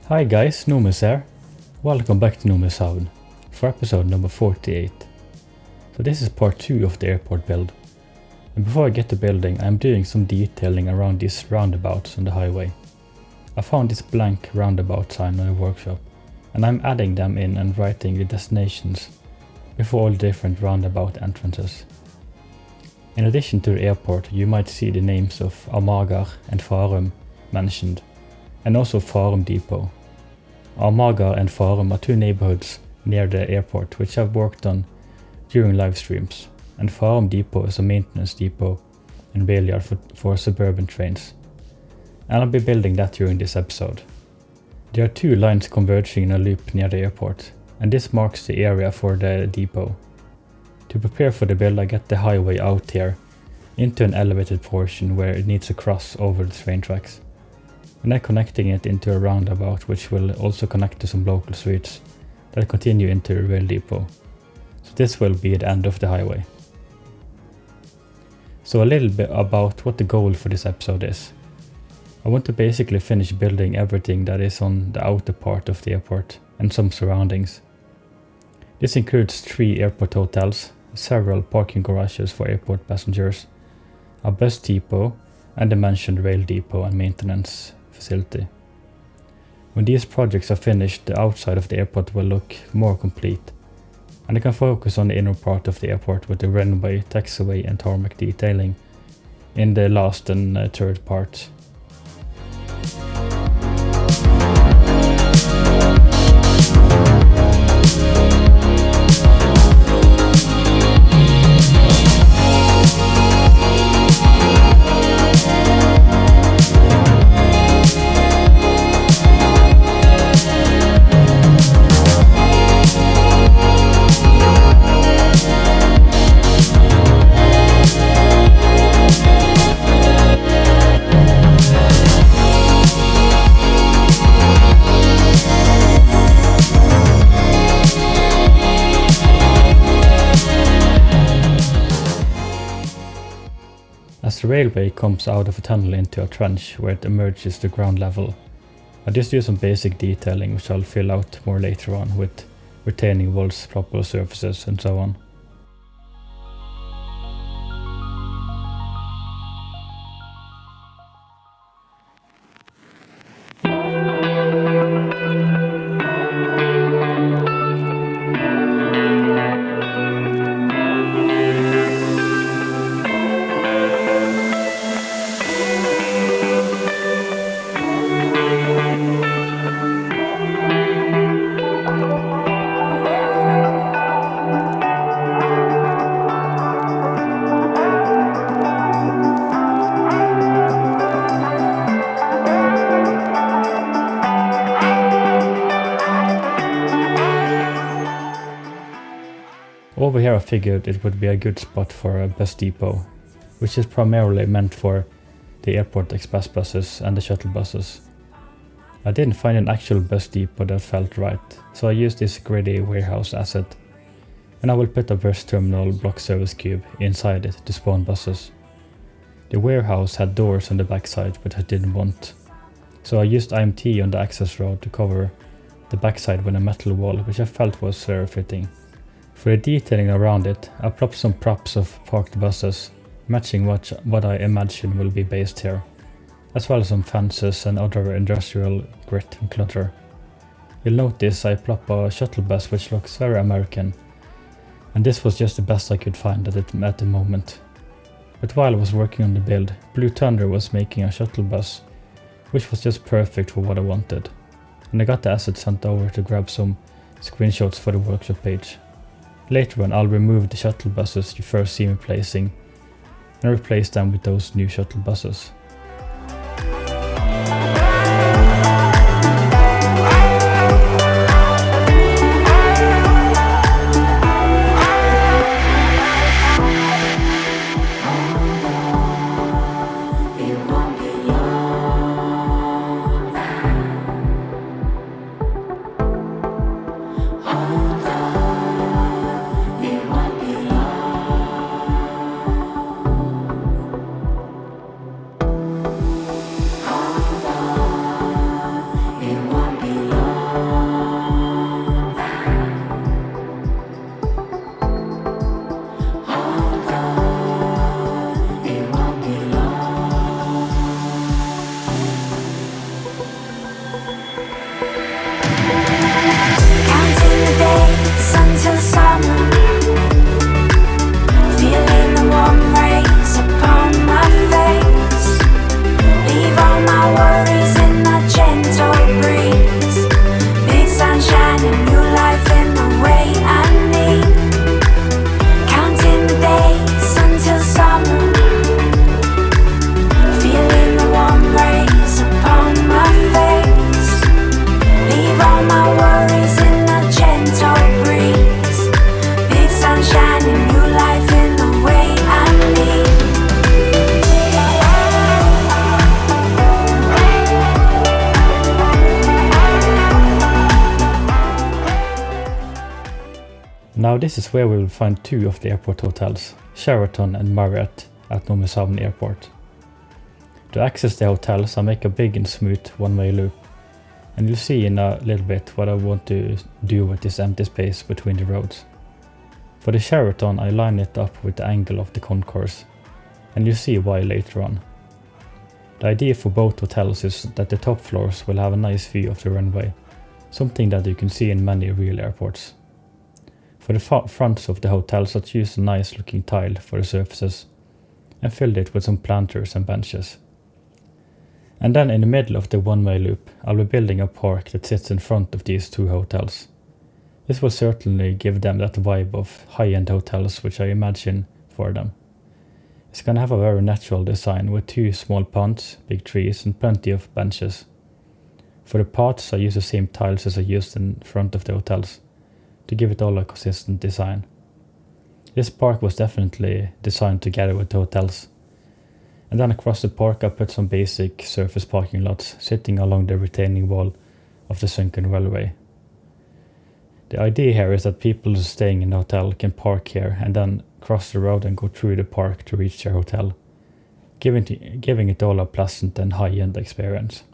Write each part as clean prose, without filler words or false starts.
Hi guys, Nomis here. Welcome back to Nomishavn for episode number 48. So this is part 2 of the airport build. And before I get to building, I'm doing some detailing around these roundabouts on the highway. I found this blank roundabout sign on the workshop, and I'm adding them in and writing the destinations before all the different roundabout entrances. In addition to the airport, you might see the names of Amager and Farum mentioned, and also Farum Depot. Amager and Farum are two neighborhoods near the airport which I've worked on during live streams, and Farum Depot is a maintenance depot and rail yard for suburban trains. And I'll be building that during this episode. There are two lines converging in a loop near the airport, and this marks the area for the depot. To prepare for the build, I get the highway out here into an elevated portion where it needs to cross over the train tracks, and then connecting it into a roundabout which will also connect to some local streets that continue into the rail depot. So this will be the end of the highway. So a little bit about what the goal for this episode is. I want to basically finish building everything that is on the outer part of the airport and some surroundings. This includes 3 airport hotels, several parking garages for airport passengers, a bus depot, and the mentioned rail depot and maintenance facility. When these projects are finished, the outside of the airport will look more complete, and I can focus on the inner part of the airport with the runway, taxiway and tarmac detailing in the last and third parts. As the railway comes out of a tunnel into a trench where it emerges to ground level, I just do some basic detailing which I'll fill out more later on with retaining walls, proper surfaces and so on. Over here I figured it would be a good spot for a bus depot, which is primarily meant for the airport express buses and the shuttle buses. I didn't find an actual bus depot that felt right, so I used this gritty warehouse asset, and I will put a bus terminal block service cube inside it to spawn buses. The warehouse had doors on the backside, but I didn't want, so I used IMT on the access road to cover the backside with a metal wall, which I felt was very fitting. For the detailing around it, I plopped some props of parked buses, matching what I imagine will be based here, as well as some fences and other industrial grit and clutter. You'll notice I plop a shuttle bus which looks very American, and this was just the best I could find at the moment. But while I was working on the build, Blue Thunder was making a shuttle bus, which was just perfect for what I wanted, and I got the asset sent over to grab some screenshots for the workshop page. Later on I'll remove the shuttle buses you first see me placing and replace them with those new shuttle buses. Now this is where we will find two of the airport hotels, Sheraton and Marriott at Nomishavn Airport. To access the hotels I make a big and smooth one-way loop, and you'll see in a little bit what I want to do with this empty space between the roads. For the Sheraton I line it up with the angle of the concourse, and you'll see why later on. The idea for both hotels is that the top floors will have a nice view of the runway, something that you can see in many real airports. For the fronts of the hotels I choose a nice looking tile for the surfaces, and filled it with some planters and benches. And then in the middle of the one-way loop I'll be building a park that sits in front of these two hotels. This will certainly give them that vibe of high-end hotels which I imagine for them. It's gonna have a very natural design with two small ponds, big trees and plenty of benches. For the paths I use the same tiles as I used in front of the hotels, to give it all a consistent design. This park was definitely designed together with the hotels. And then across the park I put some basic surface parking lots sitting along the retaining wall of the sunken railway. The idea here is that people staying in the hotel can park here and then cross the road and go through the park to reach their hotel, giving it all a pleasant and high-end experience.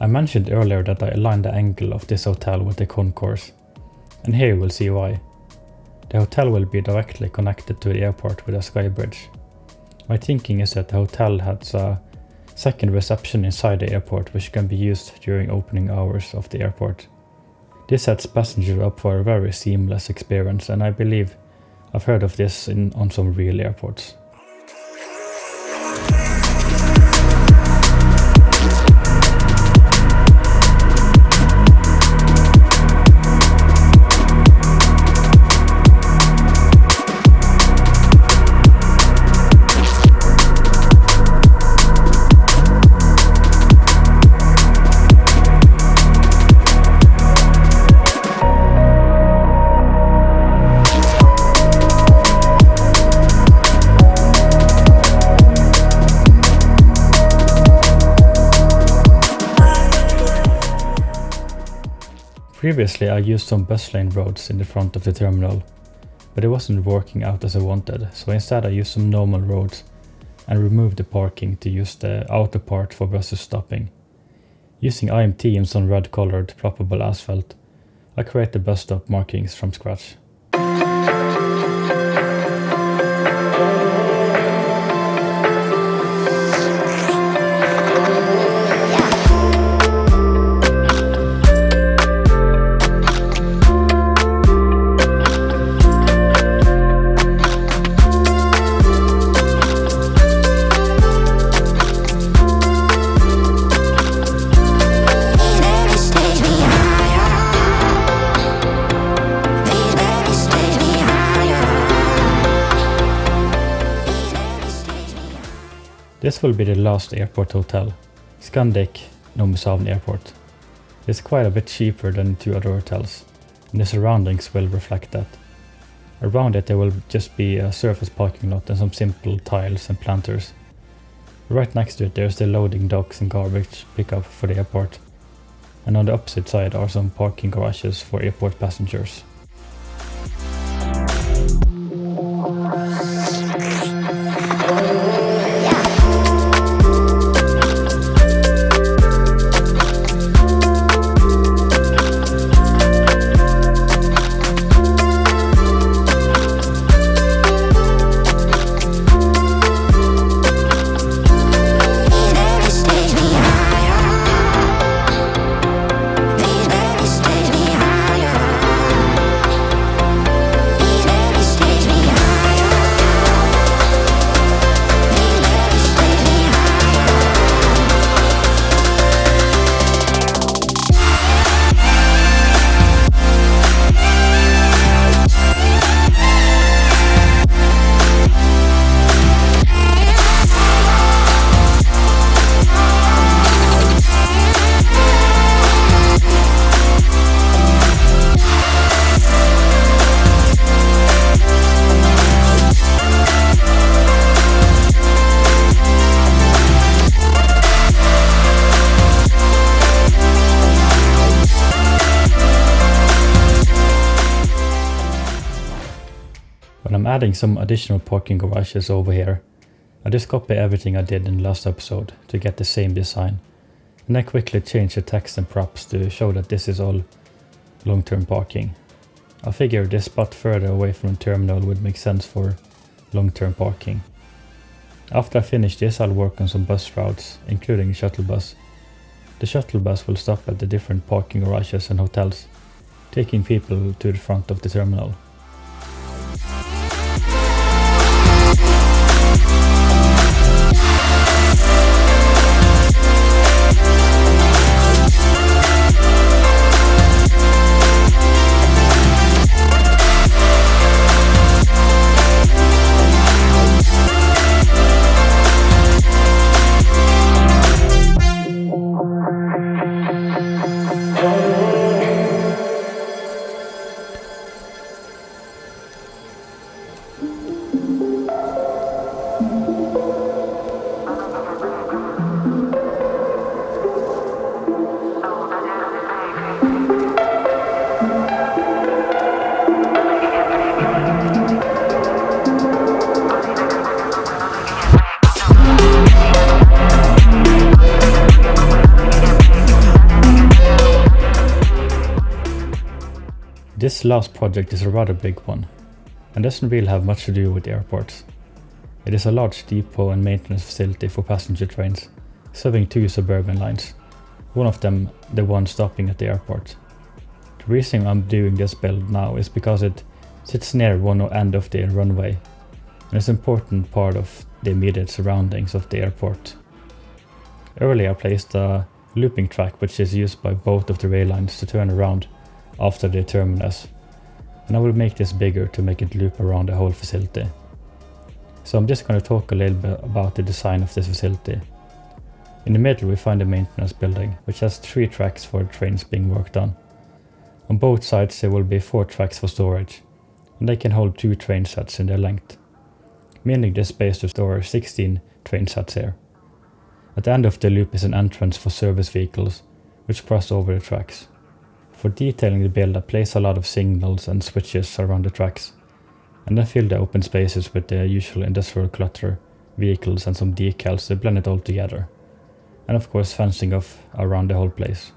I mentioned earlier that I aligned the angle of this hotel with the concourse, and here you will see why. The hotel will be directly connected to the airport with a sky bridge. My thinking is that the hotel has a second reception inside the airport which can be used during opening hours of the airport. This sets passengers up for a very seamless experience, and I believe I've heard of this on some real airports. Previously I used some bus lane roads in the front of the terminal, but it wasn't working out as I wanted, so instead I used some normal roads and removed the parking to use the outer part for buses stopping. Using IMT and some red colored ploppable asphalt, I created bus stop markings from scratch. This will be the last airport hotel, Nomishavn Airport. It's quite a bit cheaper than two other hotels, and the surroundings will reflect that. Around it there will just be a surface parking lot and some simple tiles and planters. Right next to it there's the loading docks and garbage pickup for the airport, and on the opposite side are some parking garages for airport passengers. When I'm adding some additional parking garages over here, I just copy everything I did in the last episode to get the same design, and I quickly change the text and props to show that this is all long-term parking. I figure this spot further away from the terminal would make sense for long-term parking. After I finish this, I'll work on some bus routes, including the shuttle bus. The shuttle bus will stop at the different parking garages and hotels, taking people to the front of the terminal. This last project is a rather big one, and doesn't really have much to do with airports. It is a large depot and maintenance facility for passenger trains, serving 2 suburban lines, one of them the one stopping at the airport. The reason I'm doing this build now is because it sits near one end of the runway, and is an important part of the immediate surroundings of the airport. Earlier I placed a looping track which is used by both of the rail lines to turn around after the terminus, and I will make this bigger to make it loop around the whole facility. So I'm just going to talk a little bit about the design of this facility. In the middle we find the maintenance building, which has 3 tracks for trains being worked on. On both sides there will be 4 tracks for storage, and they can hold 2 train sets in their length, meaning there's space to store 16 train sets here. At the end of the loop is an entrance for service vehicles, which cross over the tracks. For detailing the build I place a lot of signals and switches around the tracks, and then fill the open spaces with the usual industrial clutter, vehicles and some decals to blend it all together. And of course fencing off around the whole place.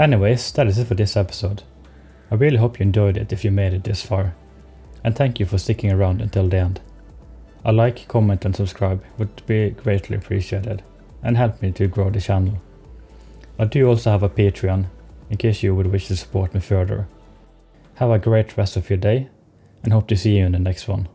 Anyways, that is it for this episode. I really hope you enjoyed it if you made it this far, and thank you for sticking around until the end. A like, comment and subscribe would be greatly appreciated and help me to grow the channel. I do also have a Patreon in case you would wish to support me further. Have a great rest of your day and hope to see you in the next one.